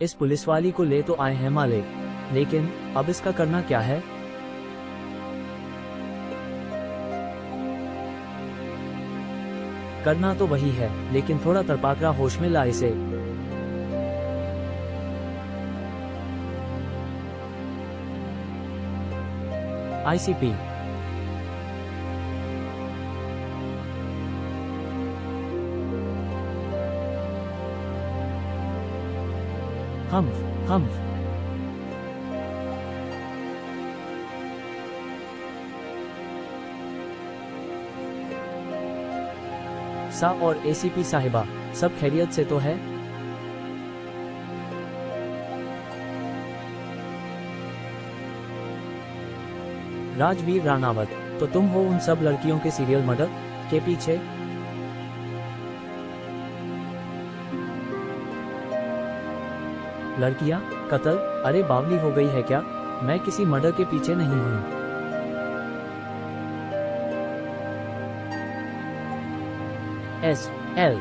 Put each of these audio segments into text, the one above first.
इस पुलिस वाली को ले तो आए हैं मालिक, लेकिन अब इसका करना क्या है? करना तो वही है, लेकिन थोड़ा तड़पाकरा होश में ला इसे। आईसीपी हम सा और एसीपी साहिबा, सब खैरियत से तो है? राजवीर रानावत, तो तुम हो उन सब लड़कियों के सीरियल मर्डर के पीछे? लड़कियां कत्ल? अरे बावली हो गई है क्या? मैं किसी मर्डर के पीछे नहीं हूं। SL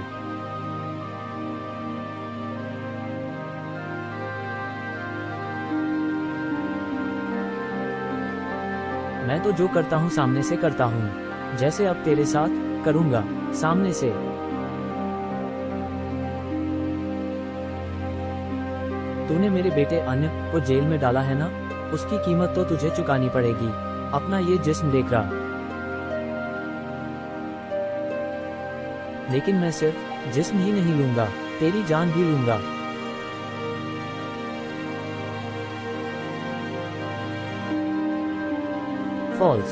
मैं तो जो करता हूँ सामने से करता हूँ, जैसे अब तेरे साथ करूँगा, सामने से। तूने मेरे बेटे अन्य को जेल में डाला है ना, उसकी कीमत तो तुझे चुकानी पड़ेगी। अपना ये जिस्म देख रहा, लेकिन मैं सिर्फ जिस्म ही नहीं लूंगा, तेरी जान भी लूंगा। फॉल्स।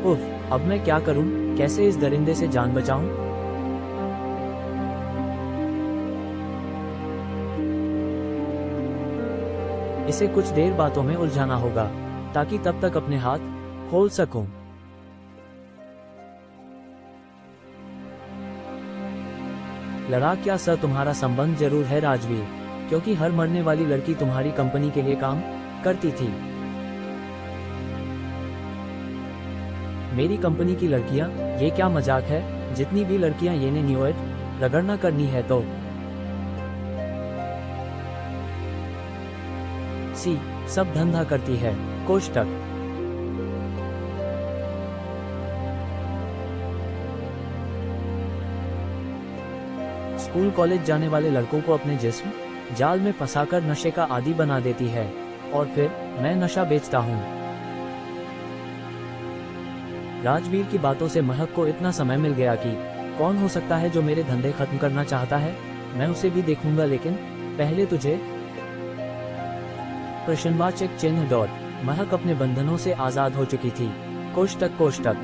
उफ, अब मैं क्या करूं? कैसे इस दरिंदे से जान बचाऊं? इसे कुछ देर बातों में उलझाना होगा, ताकि तब तक अपने हाथ खोल सकूं। लड़ा क्या सर? तुम्हारा संबंध जरूर है राजवीर, क्योंकि हर मरने वाली लड़की तुम्हारी कंपनी के लिए काम करती थी। मेरी कंपनी की लड़कियां? ये क्या मजाक है? जितनी भी लड़कियां ये ने न्यूएट रगड़ना करनी है तो सी सब धंधा करती है। कोष्टक। स्कूल कॉलेज जाने वाले लड़कों को अपने जिस्म जाल में फंसाकर नशे का आदी बना देती है, और फिर मैं नशा बेचता हूँ। राजवीर की बातों से महक को इतना समय मिल गया कि कौन हो सकता है जो मेरे धंधे खत्म करना चाहता है। मैं उसे भी देखूंगा, लेकिन पहले तुझे। प्रश्नवाचक चिन्ह डॉट। महक अपने बंधनों से आजाद हो चुकी थी। कोष्टक कोष्टक।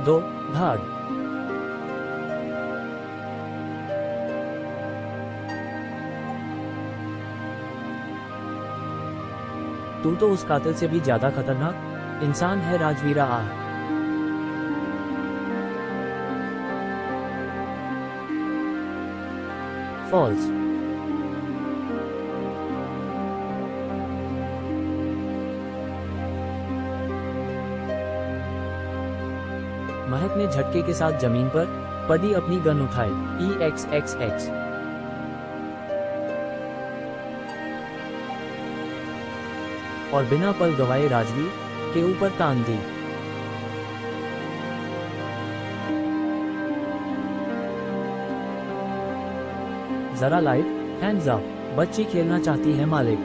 दो भाग। तू तो उस कातिल से भी ज्यादा खतरनाक इंसान है राजवीरा। फॉल्स। महक ने झटके के साथ जमीन पर पड़ी अपनी गन उठाई। EXXX। और बिना पल गवाए राजवीर के ऊपर तान दी। जरा लाइट हैंड्स अप, बच्ची खेलना चाहती है मालिक।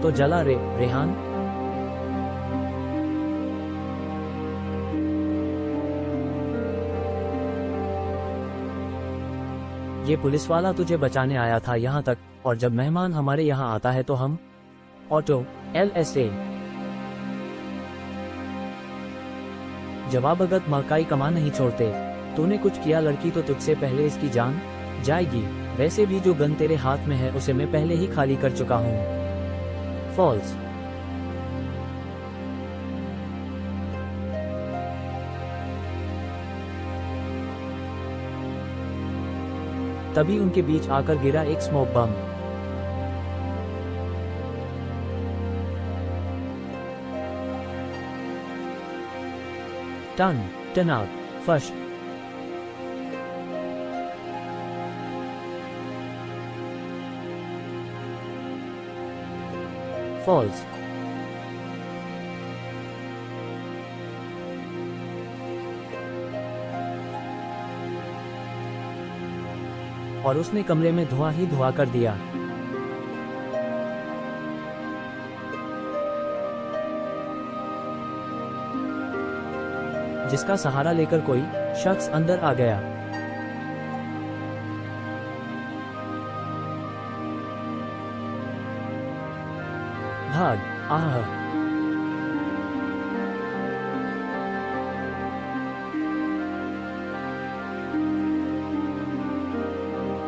तो जला रे रेहान। ये पुलिस वाला तुझे बचाने आया था यहाँ तक, और जब मेहमान हमारे यहाँ आता है तो हम ऑटो LSA जवाबगत मकाई कमा नहीं छोड़ते। तूने कुछ किया लड़की तो तुझसे पहले इसकी जान जाएगी। वैसे भी जो गन तेरे हाथ में है उसे मैं पहले ही खाली कर चुका हूँ। फॉल्स। तभी उनके बीच आकर गिरा एक स्मोक बम। टन टनाक फश। फॉल्स। और उसने कमरे में धुआं ही धुआं कर दिया। जिसका सहारा लेकर कोई शख्स अंदर आ गया। भाग। आह।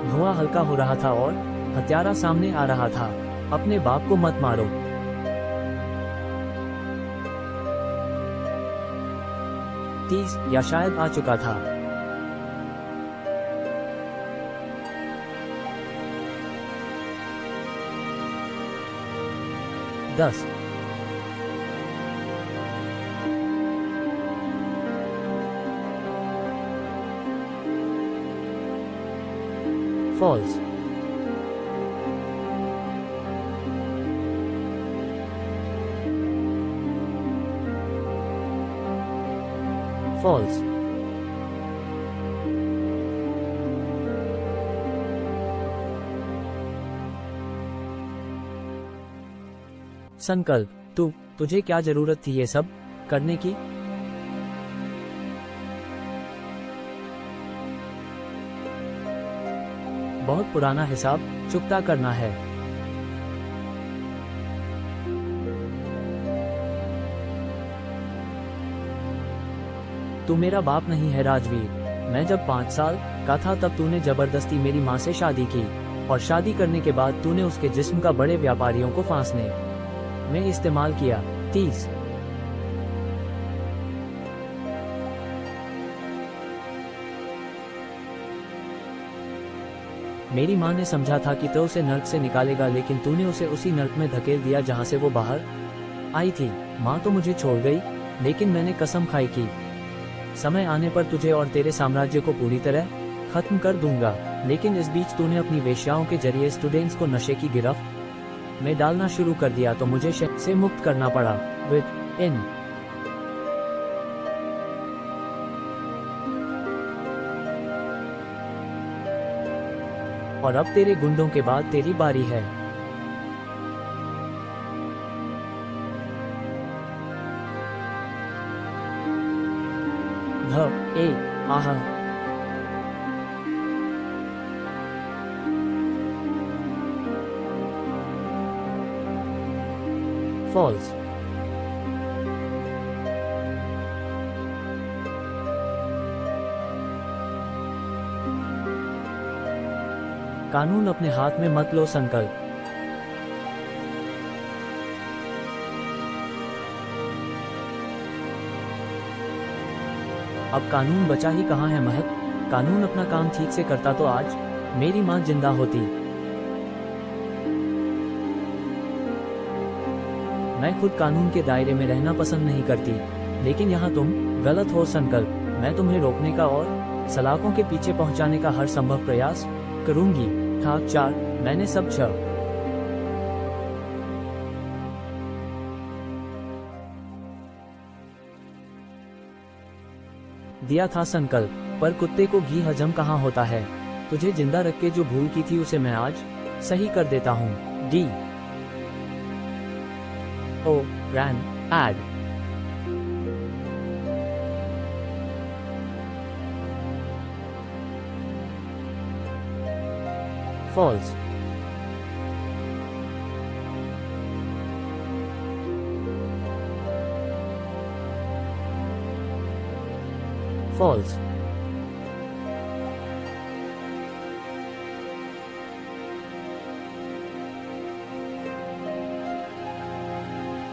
धुआं हल्का हो रहा था और हत्यारा सामने आ रहा था। अपने बाप को मत मारो। तीस या शायद आ चुका था। दस। फॉल्स। फॉल्स। संकल्प। तुझे क्या जरूरत थी ये सब करने की? बहुत पुराना हिसाब चुकता करना है। तू मेरा बाप नहीं है राजवीर। मैं जब 5 साल का था तब तूने जबरदस्ती मेरी माँ से शादी की और शादी करने के बाद तूने उसके जिस्म का बड़े व्यापारियों को फांसने में इस्तेमाल किया। 30। मेरी माँ ने समझा था कि तो उसे नर्क से निकालेगा, लेकिन तूने उसे उसी नर्क में धकेल दिया जहाँ से वो बाहर आई थी। माँ तो मुझे छोड़ गई, लेकिन मैंने कसम खाई कि समय आने पर तुझे और तेरे साम्राज्य को पूरी तरह खत्म कर दूंगा। लेकिन इस बीच तूने अपनी वेश्याओं के जरिए स्टूडेंट्स को नशे की गिरफ्त में डालना शुरू कर दिया, तो मुझे शक से मुक्त करना पड़ा। विद इन और अब तेरे गुंडों के बाद तेरी बारी है। ध ए आह। फॉल्स। कानून अपने हाथ में मत लो। संकल्प। अब कानून बचा ही कहाँ है महक। कानून अपना काम ठीक से करता तो आज मेरी माँ जिंदा होती। मैं खुद कानून के दायरे में रहना पसंद नहीं करती, लेकिन यहाँ तुम गलत हो। संकल्प। मैं तुम्हें रोकने का और सलाखों के पीछे पहुंचाने का हर संभव प्रयास करूंगी। था 4। मैंने सब 6 दिया था। संकल्प। पर कुत्ते को घी हजम कहाँ होता है। तुझे जिंदा रख के जो भूल की थी उसे मैं आज सही कर देता हूँ। डी ओ रैन एड। फॉल्स। फॉल्स।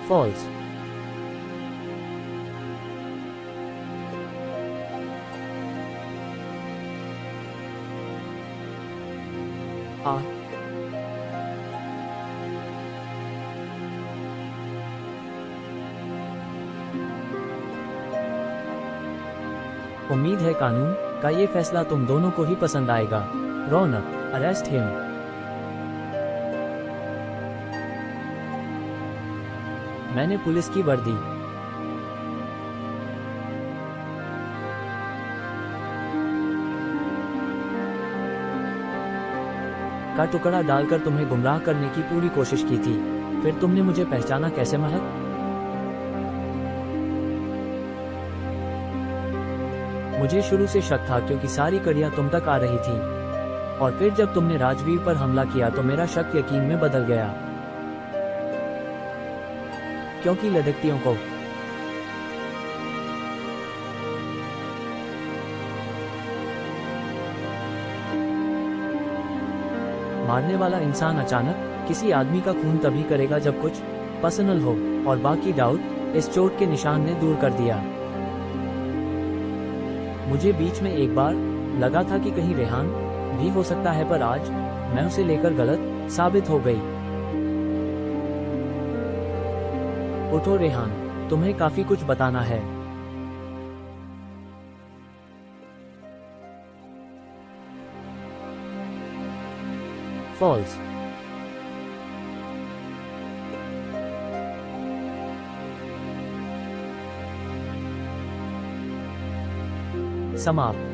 फॉल्स। आ उम्मीद है कानून का ये फैसला तुम दोनों को ही पसंद आएगा। रौनक, अरेस्ट हिम। मैंने पुलिस की वर्दी का टुकड़ा डालकर तुम्हें गुमराह करने की पूरी कोशिश की थी, फिर तुमने मुझे पहचाना कैसे महक? मुझे शुरू से शक था क्योंकि सारी कड़ियां तुम तक आ रही थी, और फिर जब तुमने राजवीर पर हमला किया तो मेरा शक यकीन में बदल गया, क्योंकि लड़कियों को मारने वाला इंसान अचानक किसी आदमी का खून तभी करेगा जब कुछ पर्सनल हो, और बाकी डाउट इस चोट के निशान ने दूर कर दिया। मुझे बीच में एक बार लगा था कि कहीं रेहान भी हो सकता है, पर आज मैं उसे लेकर गलत साबित हो गई। उठो रेहान, तुम्हें काफी कुछ बताना है। फॉल्स। समाप्त।